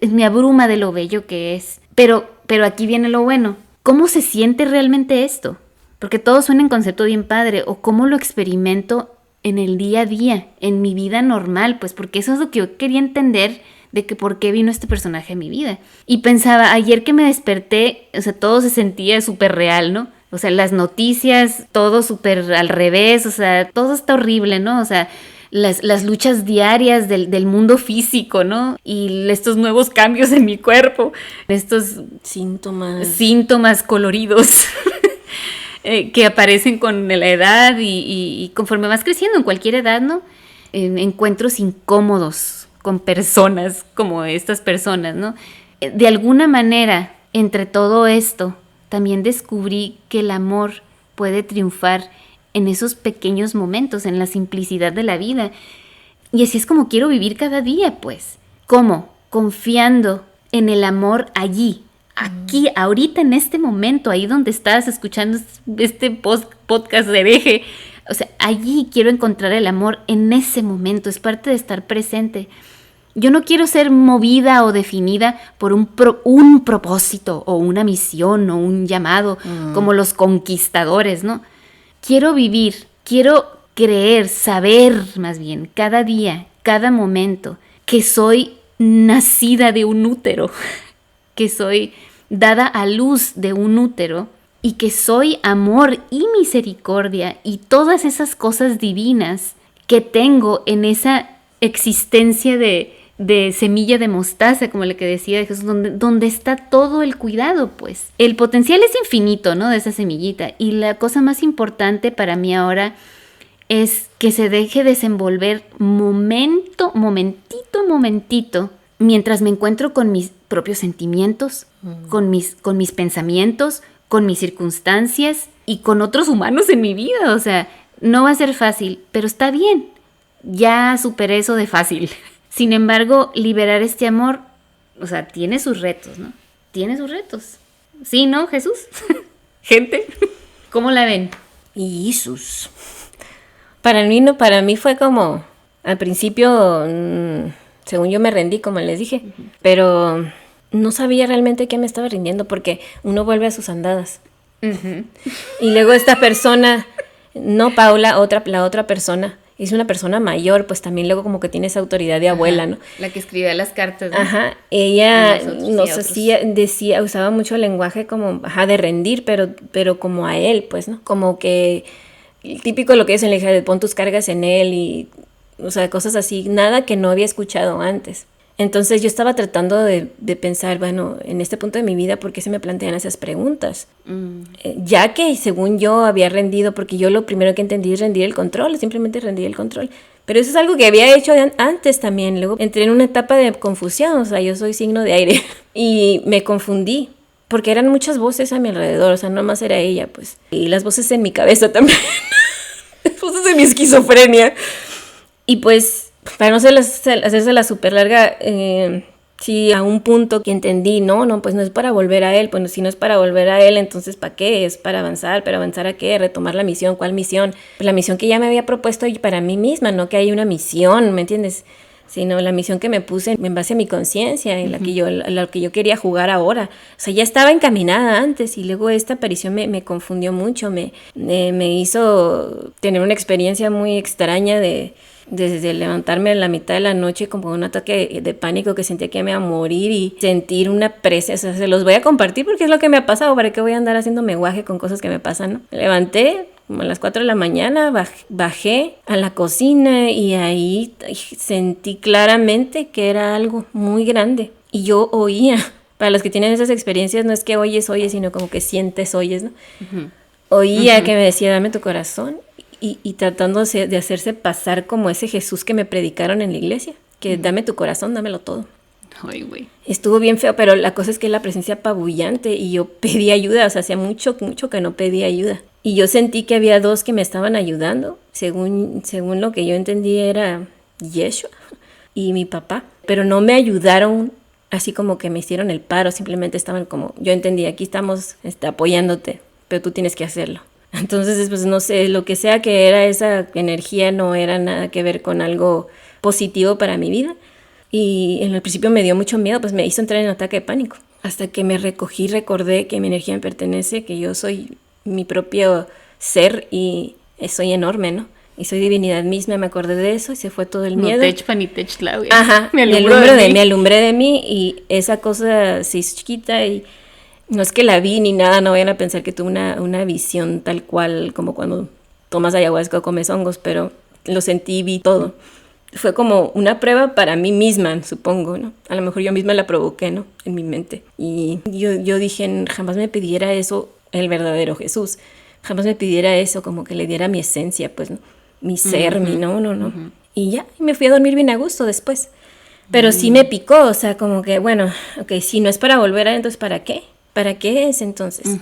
me abruma de lo bello que es. Pero aquí viene lo bueno. ¿Cómo se siente realmente esto? Porque todo suena en concepto bien padre. O cómo lo experimento en el día a día, en mi vida normal. Pues porque eso es lo que yo quería entender, de que por qué vino este personaje a mi vida. Y pensaba, ayer que me desperté, o sea, todo se sentía súper real, ¿no? O sea, las noticias, todo súper al revés, o sea, todo está horrible, ¿no? O sea, las luchas diarias del mundo físico, ¿no? Y estos nuevos cambios en mi cuerpo, estos síntomas coloridos que aparecen con la edad y conforme vas creciendo en cualquier edad, ¿no? Encuentros incómodos con personas como estas personas, ¿no? De alguna manera, entre todo esto, también descubrí que el amor puede triunfar en esos pequeños momentos, en la simplicidad de la vida. Y así es como quiero vivir cada día, pues. ¿Cómo? Confiando en el amor allí, aquí, ahorita, en este momento, ahí donde estás escuchando este podcast de hereje. O sea, allí quiero encontrar el amor en ese momento, es parte de estar presente. Yo no quiero ser movida o definida por un propósito o una misión o un llamado como los conquistadores, ¿no? Quiero vivir, quiero creer, saber más bien, cada día, cada momento, que soy nacida de un útero, que soy dada a luz de un útero y que soy amor y misericordia y todas esas cosas divinas que tengo en esa existencia de semilla de mostaza, como la que decía Jesús, donde está todo el cuidado, pues. El potencial es infinito, ¿no? De esa semillita. Y la cosa más importante para mí ahora es que se deje desenvolver momentito, mientras me encuentro con mis propios sentimientos, con mis pensamientos, con mis circunstancias y con otros humanos en mi vida. O sea, no va a ser fácil, pero está bien. Ya superé eso de fácil. Sin embargo, liberar este amor, o sea, tiene sus retos, ¿no? Tiene sus retos. ¿Sí, no, Jesús? Gente, ¿cómo la ven? Jesús. Para mí fue como, al principio, según yo me rendí, como les dije, pero no sabía realmente qué me estaba rindiendo porque uno vuelve a sus andadas. Y luego esta persona, no Paula, la otra persona, es una persona mayor, pues también luego como que tiene esa autoridad de abuela, ¿no? La que escribía las cartas, ¿no? Ajá, ella, no sé si decía, usaba mucho el lenguaje como, de rendir, pero como a él, pues, ¿no? Como que, típico lo que dicen, le dije, de pon tus cargas en él y, o sea, cosas así, nada que no había escuchado antes. Entonces yo estaba tratando de pensar, bueno, en este punto de mi vida, ¿por qué se me plantean esas preguntas? Ya que según yo había rendido, porque yo lo primero que entendí es rendir el control, simplemente rendí el control. Pero eso es algo que había hecho antes también. Luego entré en una etapa de confusión, o sea, yo soy signo de aire. Y me confundí, porque eran muchas voces a mi alrededor, o sea, no más era ella, pues. Y las voces en mi cabeza también. Las voces de mi esquizofrenia. Y pues, para no hacerse la súper larga, sí, a un punto que entendí, no, pues no es para volver a él, pues si no es para volver a él, entonces ¿para qué? Es para avanzar, ¿pero avanzar a qué? Retomar la misión, ¿cuál misión? Pues la misión que ya me había propuesto y para mí misma, no que hay una misión, ¿me entiendes? Sino la misión que me puse en base a mi conciencia, en la que yo quería jugar ahora. O sea, ya estaba encaminada antes y luego esta aparición me confundió mucho, me hizo tener una experiencia muy extraña desde levantarme a la mitad de la noche como un ataque de pánico que sentía que me iba a morir y sentir una presencia. O sea, se los voy a compartir porque es lo que me ha pasado. ¿Para qué voy a andar haciéndome guaje con cosas que me pasan, no? Me levanté como a las 4 de la mañana, bajé a la cocina y ahí sentí claramente que era algo muy grande. Y yo oía. Para los que tienen esas experiencias no es que oyes, sino como que sientes, oyes, ¿no? Oía que me decía, dame tu corazón. Y tratando de hacerse pasar como ese Jesús que me predicaron en la iglesia, que dame tu corazón, dámelo todo. Ay, güey. Estuvo bien feo, pero la cosa es que la presencia apabullante y yo pedí ayuda, o sea, hacía mucho que no pedía ayuda. Y yo sentí que había dos que me estaban ayudando, según lo que yo entendí era Yeshua y mi papá, pero no me ayudaron así como que me hicieron el paro, simplemente estaban como, yo entendí, aquí estamos apoyándote, pero tú tienes que hacerlo. Entonces, pues no sé, lo que sea que era esa energía no era nada que ver con algo positivo para mi vida. Y en el principio me dio mucho miedo, pues me hizo entrar en un ataque de pánico. Hasta que me recogí, recordé que mi energía me pertenece, que yo soy mi propio ser y soy enorme, ¿no? Y soy divinidad misma, me acordé de eso y se fue todo el miedo. Ajá, me alumbré de mí y esa cosa se hizo chiquita y no es que la vi ni nada, no vayan a pensar que tuve una visión tal cual como cuando tomas ayahuasca o comes hongos, pero lo sentí, vi todo. Fue como una prueba para mí misma, supongo, ¿no? A lo mejor yo misma la provoqué, ¿no? En mi mente. Y yo dije, jamás me pidiera eso el verdadero Jesús. Jamás me pidiera eso, como que le diera mi esencia, pues, ¿no? Mi ser, mi no. Y ya, me fui a dormir bien a gusto después. Pero sí me picó, o sea, como que, bueno, ok, si no es para volver a, entonces ¿para qué? ¿Para qué es entonces?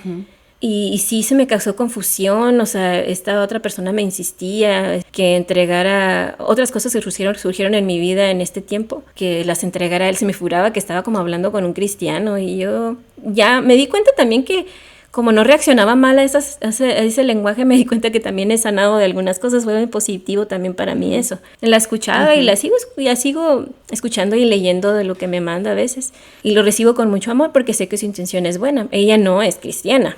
Y sí se me causó confusión, o sea, esta otra persona me insistía que entregara otras cosas que surgieron en mi vida en este tiempo, que las entregara a él. Se me figuraba que estaba como hablando con un cristiano y yo ya me di cuenta también que como no reaccionaba mal a ese lenguaje, me di cuenta que también he sanado de algunas cosas. Fue muy positivo también para mí eso. La escuchaba y la sigo escuchando y leyendo de lo que me manda a veces. Y lo recibo con mucho amor porque sé que su intención es buena. Ella no es cristiana,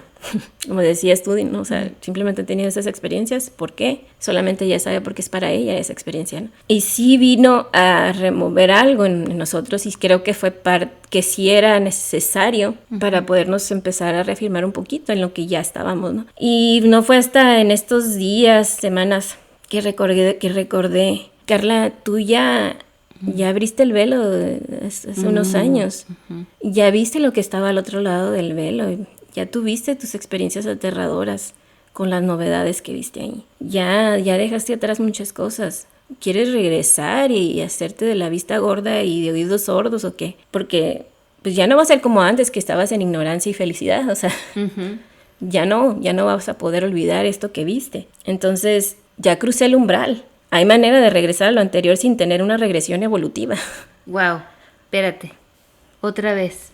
como decías tú, ¿no? O sea, simplemente ha tenido esas experiencias. ¿Por qué? Solamente ella sabe porque es para ella esa experiencia, ¿no? Y sí vino a remover algo en nosotros y creo que fue que sí era necesario para podernos empezar a reafirmar un poquito en lo que ya estábamos, ¿no? Y no fue hasta en estos días, semanas, que recordé, Carla, tú ya abriste el velo hace unos años, ya viste lo que estaba al otro lado del velo, ya tuviste tus experiencias aterradoras con las novedades que viste ahí, ya dejaste atrás muchas cosas. ¿Quieres regresar y hacerte de la vista gorda y de oídos sordos o qué? Porque pues ya no va a ser como antes, que estabas en ignorancia y felicidad, o sea, ya no vas a poder olvidar esto que viste. Entonces, ya crucé el umbral. Hay manera de regresar a lo anterior sin tener una regresión evolutiva. Wow, espérate, otra vez.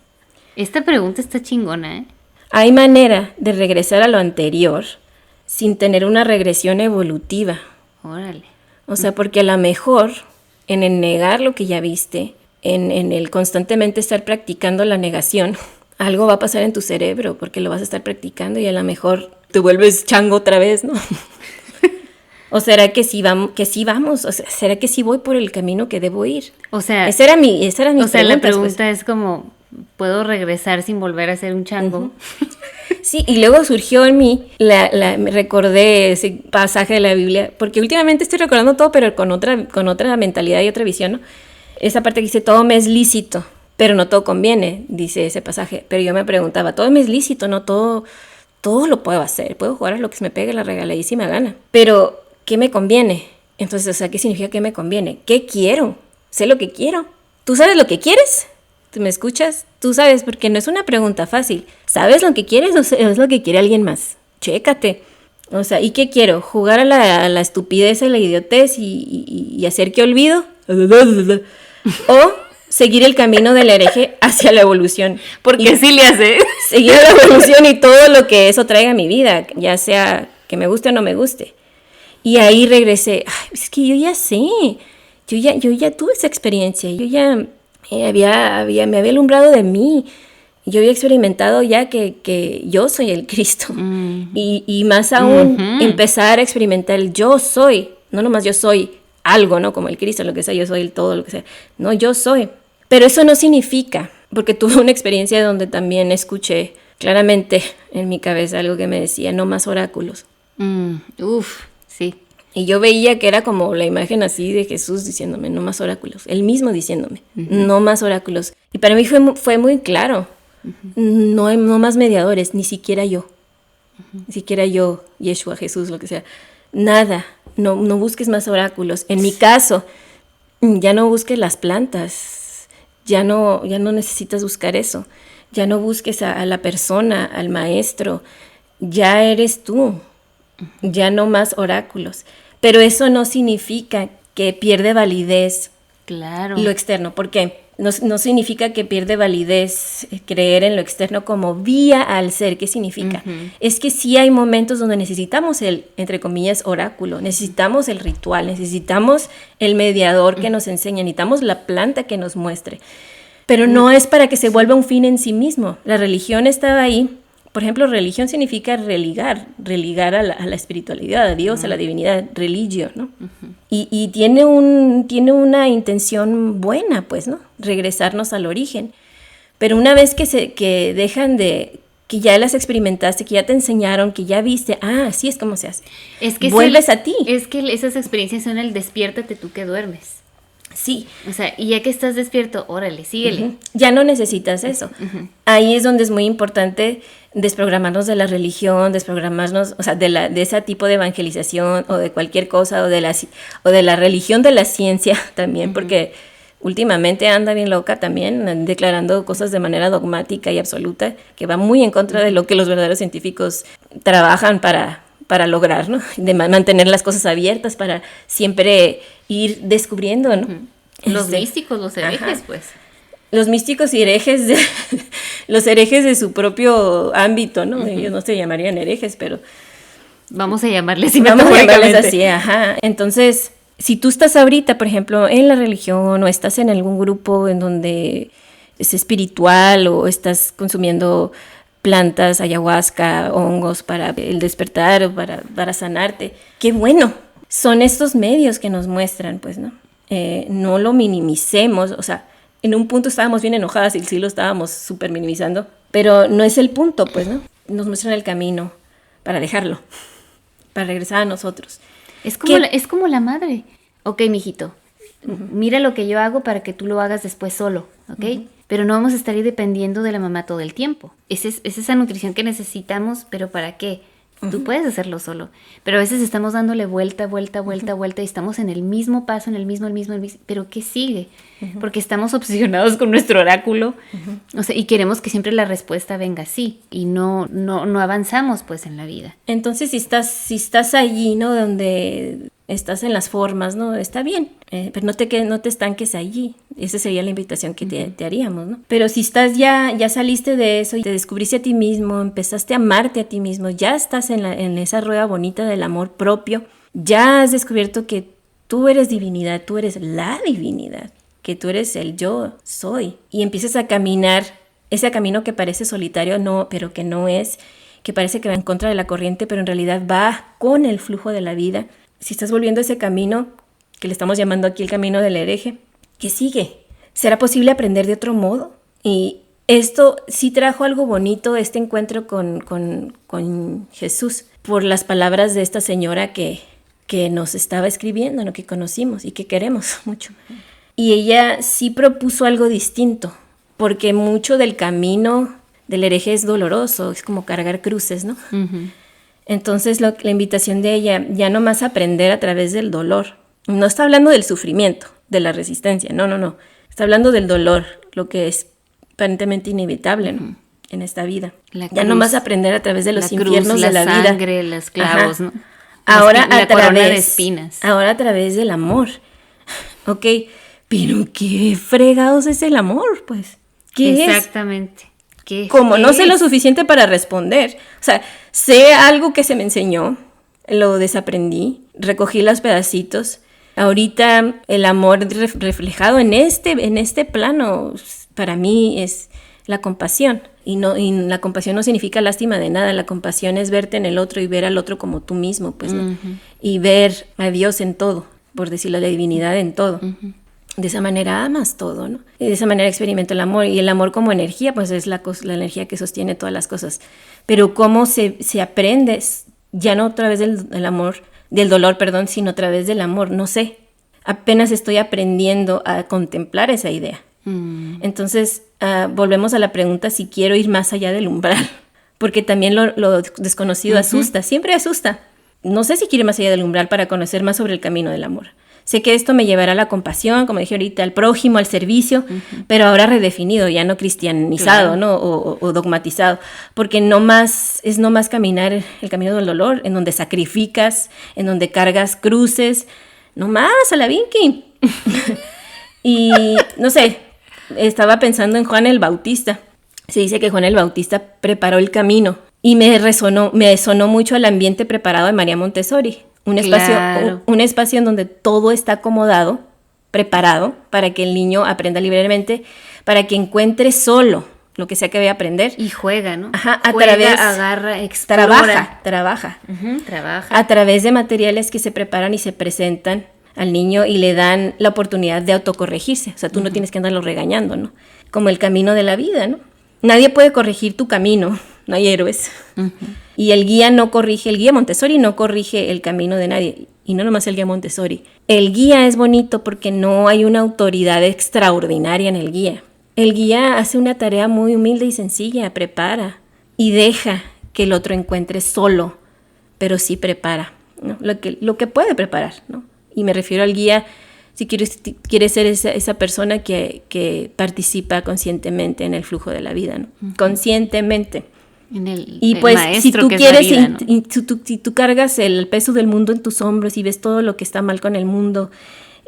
Esta pregunta está chingona, ¿eh? Hay manera de regresar a lo anterior sin tener una regresión evolutiva. Órale. O sea, porque a lo mejor en el negar lo que ya viste, en el constantemente estar practicando la negación, algo va a pasar en tu cerebro porque lo vas a estar practicando y a lo mejor te vuelves chango otra vez, ¿no? ¿O será que sí vamos? O sea, ¿será que sí voy por el camino que debo ir? O sea, esa era mi o sea, la pregunta pues. es como, ¿puedo regresar sin volver a ser un chango? Sí, y luego surgió en mí, me recordé ese pasaje de la Biblia, porque últimamente estoy recordando todo, pero con otra mentalidad y otra visión, ¿no? Esa parte que dice, todo me es lícito, pero no todo conviene, dice ese pasaje. Pero yo me preguntaba, todo me es lícito, no todo lo puedo hacer, puedo jugar a lo que se me pegue la regaladísima gana. Pero, ¿qué me conviene? Entonces, o sea, ¿qué significa que me conviene? ¿Qué quiero? Sé lo que quiero. ¿Tú sabes lo que quieres? ¿Tú me escuchas? Tú sabes, porque no es una pregunta fácil. ¿Sabes lo que quieres o es lo que quiere alguien más? Chécate. O sea, ¿y qué quiero? ¿Jugar a la estupidez, a la idiotez y hacer que olvido? ¿O seguir el camino del hereje hacia la evolución? Porque sí le hace. Seguir la evolución y todo lo que eso traiga a mi vida, ya sea que me guste o no me guste. Y ahí regresé. Ay, es que yo ya sé. Yo ya tuve esa experiencia. Yo ya me había alumbrado de mí. Yo había experimentado ya que yo soy el Cristo. Y más aún, empezar a experimentar el yo soy. No nomás yo soy algo, ¿no? Como el Cristo, lo que sea, yo soy el todo, lo que sea. No, yo soy. Pero eso no significa, porque tuve una experiencia donde también escuché claramente en mi cabeza algo que me decía, no más oráculos. Sí. Y yo veía que era como la imagen así de Jesús diciéndome, no más oráculos. Él mismo diciéndome, no más oráculos. Y para mí fue muy claro. No más mediadores, ni siquiera yo. Ni siquiera yo, Yeshua, Jesús, lo que sea. Nada. No busques más oráculos. En mi caso, ya no busques las plantas. Ya no necesitas buscar eso. Ya no busques a la persona, al maestro. Ya eres tú. Ya no más oráculos. Pero eso no significa que pierde validez lo externo. ¿Por qué? No significa que pierde validez creer en lo externo como vía al ser. ¿Qué significa? Es que sí hay momentos donde necesitamos el, entre comillas, oráculo. Necesitamos el ritual. Necesitamos el mediador que nos enseñe. Necesitamos la planta que nos muestre. Pero no es para que se vuelva un fin en sí mismo. La religión estaba ahí. Por ejemplo, religión significa religar a la espiritualidad, a Dios, a la divinidad, religio, ¿no? Y tiene una intención buena, pues, ¿no? Regresarnos al origen. Pero una vez que dejan de, que ya las experimentaste, que ya te enseñaron, que ya viste, así es como se hace. Es que vuelves a ti. Es que esas experiencias son el despiértate tú que duermes. Sí. O sea, y ya que estás despierto, órale, síguele. Ya no necesitas eso. Ahí es donde es muy importante desprogramarnos de la religión, desprogramarnos, o sea, de ese tipo de evangelización o de cualquier cosa o de la religión de la ciencia también, porque últimamente anda bien loca también, declarando cosas de manera dogmática y absoluta, que va muy en contra de lo que los verdaderos científicos trabajan para lograr, ¿no? De mantener las cosas abiertas, para siempre ir descubriendo, ¿no? Los místicos, los herejes, pues. Los místicos y herejes, los herejes de su propio ámbito, ¿no? Ellos no se llamarían herejes, pero... Vamos a llamarles así, ajá. Entonces, si tú estás ahorita, por ejemplo, en la religión o estás en algún grupo en donde es espiritual o estás consumiendo plantas, ayahuasca, hongos para el despertar o para sanarte, qué bueno. Son estos medios que nos muestran, pues, ¿no? No lo minimicemos, o sea, en un punto estábamos bien enojadas y sí lo estábamos súper minimizando, pero no es el punto, pues, ¿no? Nos muestran el camino para dejarlo, para regresar a nosotros. Es como la madre. Ok, mijito, mira lo que yo hago para que tú lo hagas después solo, ¿ok? Pero no vamos a estar ahí dependiendo de la mamá todo el tiempo. Es esa nutrición que necesitamos, pero ¿para qué? Tú puedes hacerlo solo. Pero a veces estamos dándole vuelta y estamos en el mismo paso, en el mismo. Pero ¿qué sigue? Porque estamos obsesionados con nuestro oráculo. O sea, y queremos que siempre la respuesta venga así. Y no avanzamos, pues, en la vida. Entonces, si estás allí, ¿no? Donde estás en las formas, ¿no? Está bien. Pero no te estanques allí. Esa sería la invitación que te haríamos, ¿no? Pero si estás ya saliste de eso y te descubriste a ti mismo, empezaste a amarte a ti mismo, ya estás en esa rueda bonita del amor propio, ya has descubierto que tú eres divinidad, tú eres la divinidad, que tú eres el yo soy, y empiezas a caminar ese camino que parece solitario, no, pero que no es, que parece que va en contra de la corriente, pero en realidad va con el flujo de la vida. Si estás volviendo ese camino, que le estamos llamando aquí el camino del hereje, ¿qué sigue? ¿Será posible aprender de otro modo? Y esto sí trajo algo bonito, este encuentro con Jesús, por las palabras de esta señora que nos estaba escribiendo, ¿no? Que conocimos y que queremos mucho. Y ella sí propuso algo distinto, porque mucho del camino del hereje es doloroso, es como cargar cruces, ¿no? Entonces la invitación de ella, ya no más aprender a través del dolor. No está hablando del sufrimiento, de la resistencia, no. Está hablando del dolor, lo que es aparentemente inevitable, ¿no? En esta vida. Ya no más aprender a través de los infiernos de la vida. La sangre, los clavos, ¿no? Ahora la corona de espinas. Ahora a través del amor. Ok, pero ¿qué fregados es el amor, pues? ¿Qué Exactamente. Como no sé lo suficiente para responder. O sea, sé algo que se me enseñó, lo desaprendí, recogí los pedacitos. Ahorita el amor reflejado en este plano para mí es la compasión. Y la compasión no significa lástima de nada. La compasión es verte en el otro y ver al otro como tú mismo, pues, ¿no? Y ver a Dios en todo, por decirlo, la divinidad en todo. De esa manera amas todo, ¿no? Y de esa manera experimento el amor. Y el amor como energía, pues es la energía que sostiene todas las cosas. Pero cómo se aprende, ya no a través del amor, del dolor, perdón, sino a través del amor, no sé. Apenas estoy aprendiendo a contemplar esa idea. Entonces, volvemos a la pregunta si quiero ir más allá del umbral. Porque también lo desconocido asusta, siempre asusta. No sé si quiero ir más allá del umbral para conocer más sobre el camino del amor. Sé que esto me llevará a la compasión, como dije ahorita, al prójimo, al servicio, pero ahora redefinido, ya no cristianizado, ¿no? O dogmatizado, porque es no más caminar el camino del dolor, en donde sacrificas, en donde cargas cruces, no más a la Vinky. Y no sé, estaba pensando en Juan el Bautista. Se dice que Juan el Bautista preparó el camino y me sonó mucho al ambiente preparado de María Montessori. Un espacio en donde todo está acomodado, preparado para que el niño aprenda libremente, para que encuentre solo lo que sea que vaya a aprender. Y juega, ¿no? Ajá, agarra, explora. Trabaja. Trabaja. A través de materiales que se preparan y se presentan al niño y le dan la oportunidad de autocorregirse. O sea, tú no tienes que andarlo regañando, ¿no? Como el camino de la vida, ¿no? Nadie puede corregir tu camino, no hay héroes. Y el guía Montessori no corrige el camino de nadie. Y no nomás el guía Montessori. El guía es bonito porque no hay una autoridad extraordinaria en el guía. El guía hace una tarea muy humilde y sencilla, prepara y deja que el otro encuentre solo, pero sí prepara, ¿no? Lo que puede preparar, ¿no? Y me refiero al guía si quieres ser esa persona que participa conscientemente en el flujo de la vida, ¿no? Conscientemente. Y pues si tú quieres, vida, ¿no? Si tú cargas el peso del mundo en tus hombros y ves todo lo que está mal con el mundo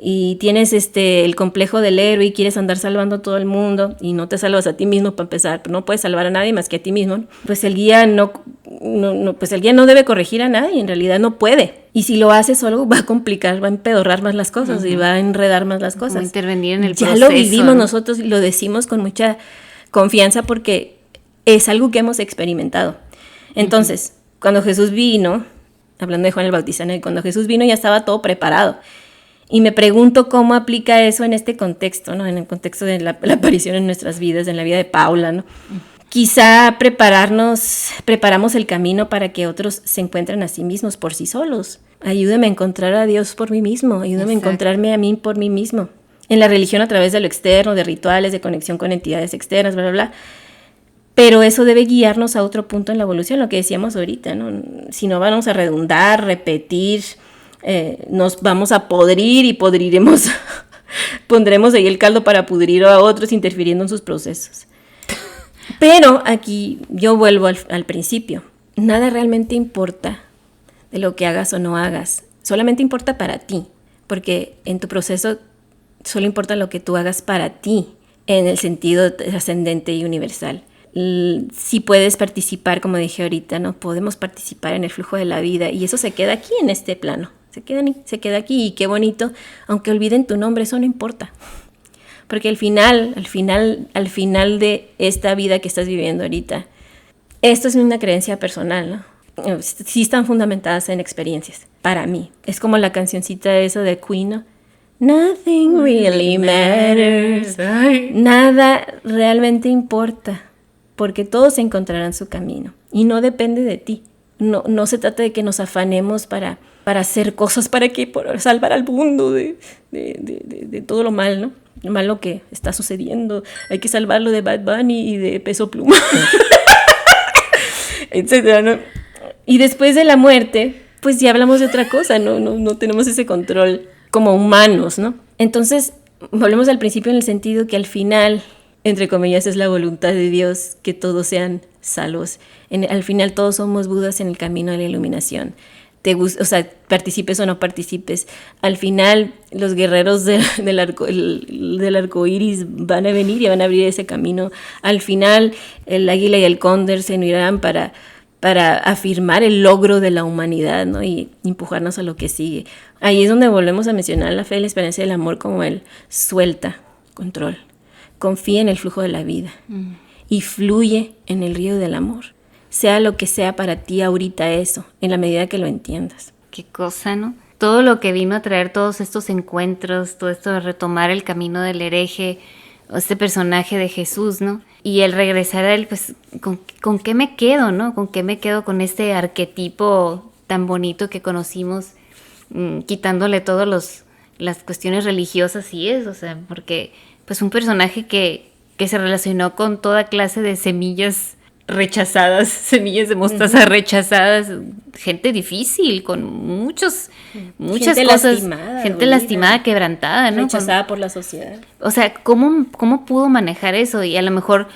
y tienes el complejo del héroe y quieres andar salvando a todo el mundo y no te salvas a ti mismo para empezar, pero no puedes salvar a nadie más que a ti mismo, ¿no? Pues el guía pues el guía no debe corregir a nadie, en realidad no puede. Y si lo hace solo va a complicar, va a empedorrar más las cosas y va a enredar más las cosas. Como intervenir en el proceso. Ya lo vivimos nosotros y lo decimos con mucha confianza porque es algo que hemos experimentado. Entonces, cuando Jesús vino, hablando de Juan el Bautista, ¿no? Cuando Jesús vino ya estaba todo preparado. Y me pregunto cómo aplica eso en este contexto, ¿no? En el contexto de la aparición en nuestras vidas, en la vida de Paula, ¿no? Quizá preparamos el camino para que otros se encuentren a sí mismos por sí solos. Ayúdame a encontrar a Dios por mí mismo, ayúdame a encontrarme a mí por mí mismo. En la religión a través de lo externo, de rituales, de conexión con entidades externas, bla, bla, bla. Pero eso debe guiarnos a otro punto en la evolución, lo que decíamos ahorita, ¿no? Si no vamos a redundar, repetir, nos vamos a podrir y podriremos, pondremos ahí el caldo para pudrir a otros interfiriendo en sus procesos. Pero aquí yo vuelvo al principio. Nada realmente importa de lo que hagas o no hagas. Solamente importa para ti, porque en tu proceso solo importa lo que tú hagas para ti, en el sentido trascendente y universal. Si puedes participar, como dije ahorita, ¿no? Podemos participar en el flujo de la vida y eso se queda aquí en este plano. Se queda aquí y qué bonito, aunque olviden tu nombre, eso no importa. Porque al final de esta vida que estás viviendo ahorita, esto es una creencia personal, ¿no? Sí están fundamentadas en experiencias, para mí. Es como la cancioncita esa de Queen, ¿no? Nothing really matters. Nada realmente importa, porque todos encontrarán su camino y no depende de ti. No se trata de que nos afanemos para hacer cosas por salvar al mundo de todo lo mal, ¿no? Lo malo que está sucediendo. Hay que salvarlo de Bad Bunny y de Peso Pluma, etcétera, ¿no? Y después de la muerte, pues ya hablamos de otra cosa, no tenemos ese control como humanos, ¿no? Entonces, volvemos al principio en el sentido que al final, entre comillas, es la voluntad de Dios que todos sean salvos. Al final todos somos Budas en el camino de la iluminación. Participes o no participes, al final los guerreros del arco iris van a venir y van a abrir ese camino. Al final el águila y el cóndor se unirán para afirmar el logro de la humanidad, ¿no? Y empujarnos a lo que sigue. Ahí es donde volvemos a mencionar la fe, la esperanza y el amor como el suelta, control. Confía en el flujo de la vida y fluye en el río del amor. Sea lo que sea para ti ahorita eso, en la medida que lo entiendas. Qué cosa, ¿no? Todo lo que vino a traer todos estos encuentros, todo esto de retomar el camino del hereje, este personaje de Jesús, ¿no? Y el regresar a él, pues, ¿con qué me quedo, no? ¿Con qué me quedo con este arquetipo tan bonito que conocimos, quitándole todas las cuestiones religiosas y eso? O sea, porque, pues, un personaje que se relacionó con toda clase de semillas rechazadas, semillas de mostaza rechazadas, gente difícil, con muchas gente cosas, gente lastimada, quebrantada, ¿no? Rechazada por la sociedad. O sea, ¿cómo pudo manejar eso? Y a lo mejor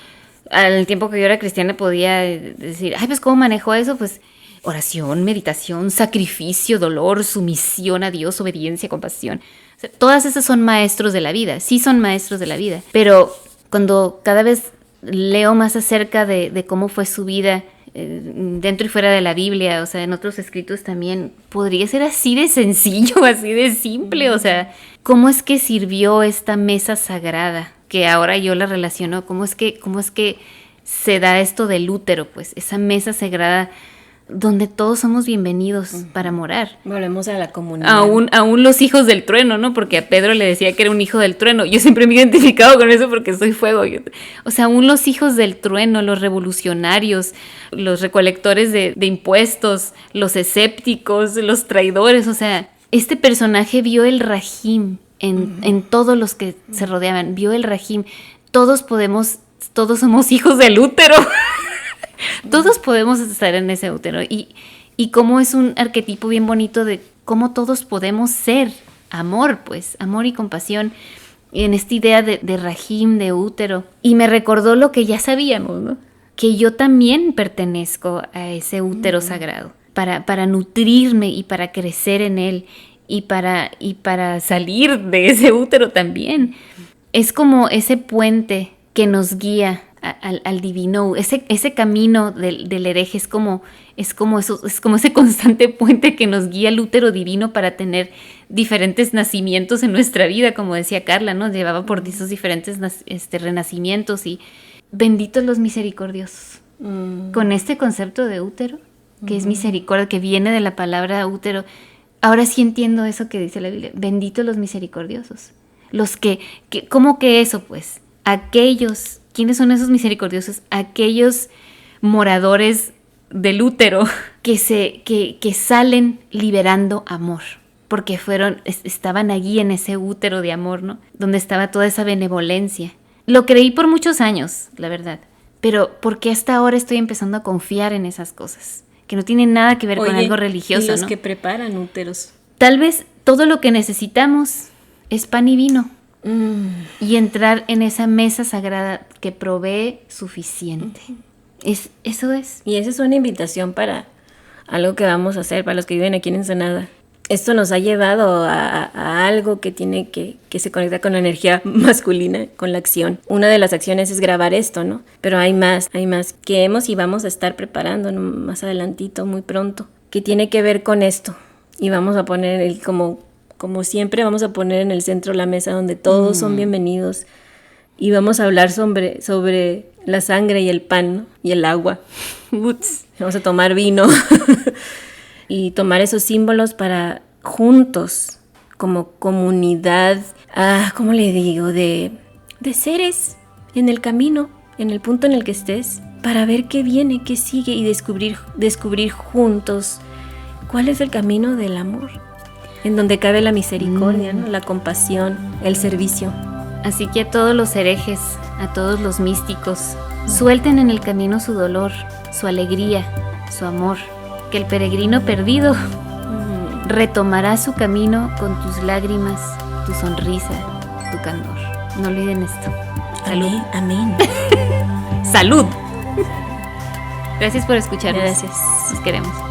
al tiempo que yo era cristiana podía decir, ay, pues ¿cómo manejó eso? Pues oración, meditación, sacrificio, dolor, sumisión a Dios, obediencia, compasión. O sea, todas esas son maestros de la vida, sí son maestros de la vida, pero cuando cada vez leo más acerca de cómo fue su vida dentro y fuera de la Biblia, o sea, en otros escritos también, podría ser así de sencillo, así de simple, o sea, ¿cómo es que sirvió esta mesa sagrada? Que ahora yo la relaciono, ¿cómo es que se da esto del útero? Pues esa mesa sagrada donde todos somos bienvenidos para morar. Volvemos a la comunidad. Aún los hijos del trueno, ¿no? Porque a Pedro le decía que era un hijo del trueno. Yo siempre me he identificado con eso porque soy fuego. O sea, aún los hijos del trueno, los revolucionarios, los recolectores de impuestos, los escépticos, los traidores. O sea, este personaje vio el Rajim en todos los que se rodeaban. Vio el Rajim. Todos somos hijos del útero. Todos podemos estar en ese útero y como es un arquetipo bien bonito de cómo todos podemos ser amor, pues, amor y compasión, en esta idea de Rahim, de útero. Y me recordó lo que ya sabíamos, ¿no? Que yo también pertenezco a ese útero sagrado, para nutrirme y para crecer en él, y para salir de ese útero también. Es como ese puente que nos guía al divino, ese camino del hereje es como ese constante puente que nos guía al útero divino para tener diferentes nacimientos en nuestra vida, como decía Carla, ¿no? Llevaba por esos diferentes renacimientos, y benditos los misericordiosos. Con este concepto de útero, que es misericordia, que viene de la palabra útero, ahora sí entiendo eso que dice la Biblia, benditos los misericordiosos. Los que ¿cómo que eso, pues? Aquellos, ¿quiénes son esos misericordiosos? Aquellos moradores del útero que salen liberando amor, porque estaban allí en ese útero de amor, ¿no? Donde estaba toda esa benevolencia. Lo creí por muchos años, la verdad, pero porque hasta ahora estoy empezando a confiar en esas cosas, que no tienen nada que ver con algo religioso, y los ¿no? que preparan úteros. Tal vez todo lo que necesitamos es pan y vino. Y entrar en esa mesa sagrada que provee suficiente. Eso es. Y esa es una invitación para algo que vamos a hacer para los que viven aquí en Ensenada. Esto nos ha llevado a algo que tiene que se conecta con la energía masculina, con la acción. Una de las acciones es grabar esto, ¿no? Pero hay más que hemos y vamos a estar preparando, ¿no? Más adelantito, muy pronto, que tiene que ver con esto. Y vamos a poner como siempre, vamos a poner en el centro la mesa donde todos son bienvenidos, y vamos a hablar sobre la sangre y el pan, ¿no? Y el agua. Vamos a tomar vino y tomar esos símbolos para juntos, como comunidad, ¿cómo le digo? De seres en el camino, en el punto en el que estés, para ver qué viene, qué sigue, y descubrir juntos cuál es el camino del amor, en donde cabe la misericordia, ¿no? La compasión, el servicio. Así que a todos los herejes, a todos los místicos, suelten en el camino su dolor, su alegría, su amor, que el peregrino perdido retomará su camino con tus lágrimas, tu sonrisa, tu candor. No olviden esto. Salud. Amén. Salud. Gracias por escucharnos. Gracias. Nos queremos.